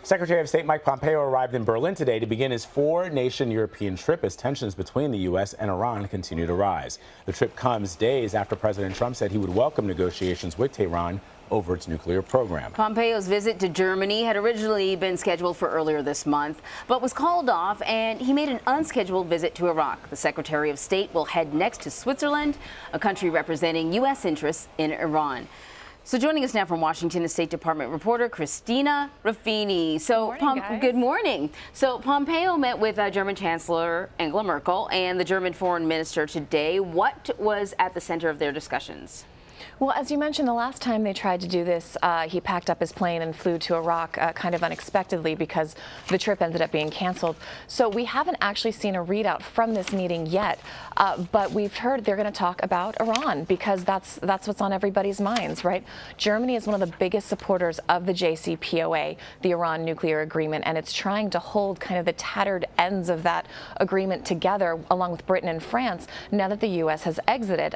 Secretary of State Mike Pompeo arrived in Berlin today to begin his four-nation European trip as tensions between the U.S. and Iran continue to rise. The trip comes days after President Trump said he would welcome negotiations with Tehran over its nuclear program. Pompeo's visit to Germany had originally been scheduled for earlier this month, but was called off, and he made an unscheduled visit to Iraq. The Secretary of State will head next to Switzerland, a country representing U.S. interests in Iran. So joining us now from Washington is State Department reporter Christina Ruffini. Good morning. So Pompeo met with German Chancellor Angela Merkel and the German Foreign Minister today. What was at the center of their discussions? Well, as you mentioned, the last time they tried to do this, he packed up his plane and flew to Iraq kind of unexpectedly because the trip ended up being canceled. So we haven't actually seen a readout from this meeting yet, but we've heard they're going to talk about Iran because that's what's on everybody's minds, right? Germany is one of the biggest supporters of the JCPOA, the Iran nuclear agreement, and it's trying to hold kind of the tattered ends of that agreement together along with Britain and France now that the U.S. has exited.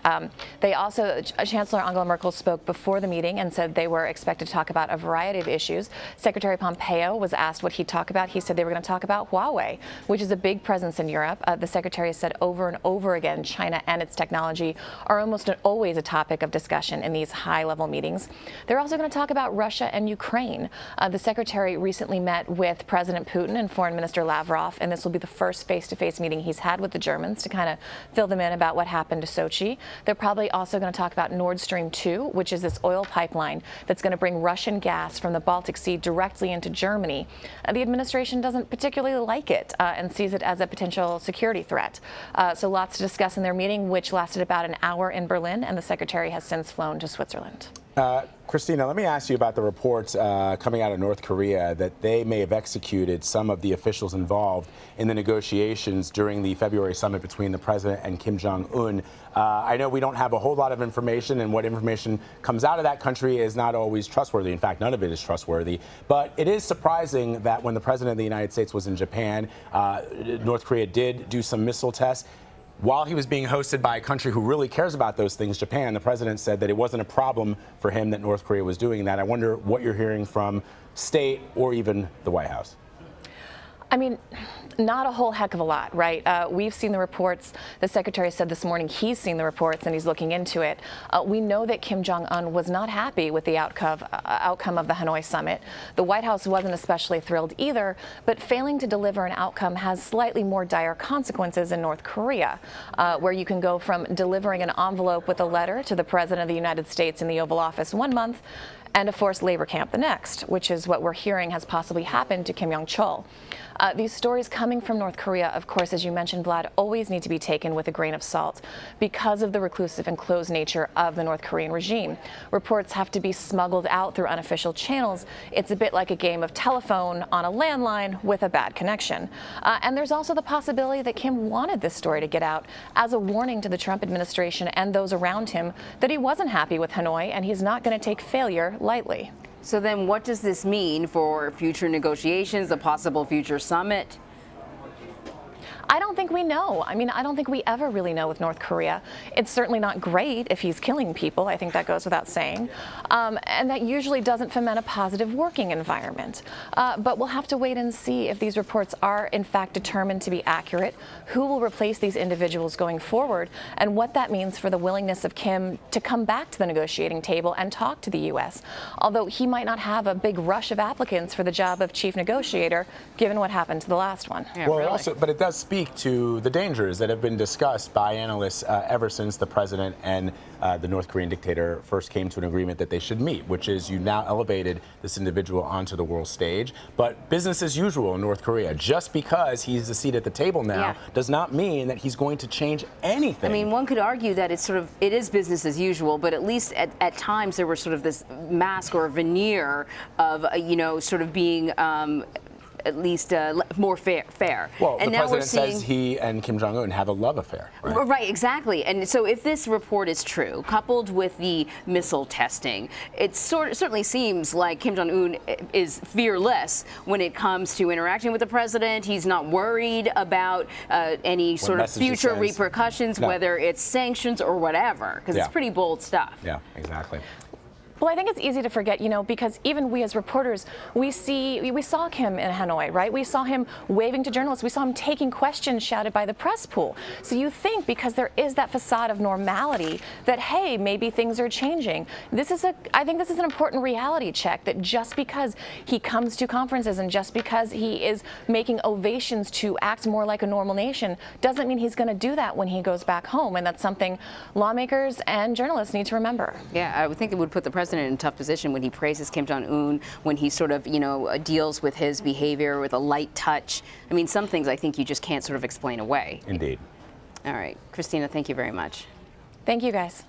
They also, Chancellor Angela Merkel spoke before the meeting and said they were expected to talk about a variety of issues. Secretary Pompeo was asked what he'd talk about. He said they were going to talk about Huawei, which is a big presence in Europe. The Secretary has said over and over again, China and its technology are almost always a topic of discussion in these high-level meetings. They're also going to talk about Russia and Ukraine. The Secretary recently met with President Putin and Foreign Minister Lavrov, and this will be the first face-to-face meeting he's had with the Germans to kind of fill them in about what happened to Sochi. They're probably also going to talk about Nord Stream 2, which is this oil pipeline that's going to bring Russian gas from the Baltic Sea directly into Germany. The administration doesn't particularly like it and sees it as a potential security threat. So lots to discuss in their meeting, which lasted about an hour in Berlin, and the Secretary has since flown to Switzerland. Christina, let me ask you about the reports coming out of North Korea that they may have executed some of the officials involved in the negotiations during the February summit between the president and Kim Jong-un. I know we don't have a whole lot of information, and what information comes out of that country is not always trustworthy. In fact, none of it is trustworthy. But it is surprising that when the president of the United States was in Japan, North Korea did do some missile tests. While he was being hosted by a country who really cares about those things, Japan, the president said that it wasn't a problem for him that North Korea was doing that. I wonder what you're hearing from State or even the White House. I mean, not a whole heck of a lot, right? We've seen the reports. The Secretary said this morning he's seen the reports and he's looking into it. We know that Kim Jong-un was not happy with the outcome of the Hanoi summit. The White House wasn't especially thrilled either, but failing to deliver an outcome has slightly more dire consequences in North Korea, where you can go from delivering an envelope with a letter to the President of the United States in the Oval Office one month and a forced labor camp the next, which is what we're hearing has possibly happened to Kim Yong-chol. These stories coming from North Korea, of course, as you mentioned, Vlad, always need to be taken with a grain of salt because of the reclusive and closed nature of the North Korean regime. Reports have to be smuggled out through unofficial channels. It's a bit like a game of telephone on a landline with a bad connection. And there's also the possibility that Kim wanted this story to get out as a warning to the Trump administration and those around him that he wasn't happy with Hanoi and he's not going to take failure lightly. So then what does this mean for future negotiations, a possible future summit? I don't think we know. I mean, I don't think we ever really know with North Korea. It's certainly not great if he's killing people. I think that goes without saying. And that usually doesn't foment a positive working environment. But we'll have to wait and see if these reports are, in fact, determined to be accurate, who will replace these individuals going forward, and what that means for the willingness of Kim to come back to the negotiating table and talk to the U.S., although he might not have a big rush of applicants for the job of chief negotiator, given what happened to the last one. Yeah, well, really. But it does speak to the dangers that have been discussed by analysts ever since the president and the North Korean dictator first came to an agreement that they should meet, which is you now elevated this individual onto the world stage. But business as usual in North Korea, just because he's a seat at the table now does not mean that he's going to change anything. I mean, one could argue that it is business as usual, but at least at times there was sort of this mask or veneer of, sort of being at least more fair. Well, and the now president says he and Kim Jong-un have a love affair. Right? Right, exactly. And so if this report is true, coupled with the missile testing, it certainly seems like Kim Jong-un is fearless when it comes to interacting with the president. He's not worried about any sort of future repercussions, whether it's sanctions or whatever, because it's pretty bold stuff. Yeah, exactly. Well, I think it's easy to forget, you know, because even we as reporters, we saw Kim in Hanoi, right? We saw him waving to journalists. We saw him taking questions shouted by the press pool. So you think, because there is that facade of normality, that, hey, maybe things are changing. I think this is an important reality check, that just because he comes to conferences and just because he is making ovations to act more like a normal nation doesn't mean he's going to do that when he goes back home. And that's something lawmakers and journalists need to remember. Yeah, I would think it would put the president in a tough position when he praises Kim Jong-un, when he sort of, you know, deals with his behavior with a light touch. I mean, some things I think you just can't sort of explain away. Indeed. All right. Christina, thank you very much. Thank you, guys.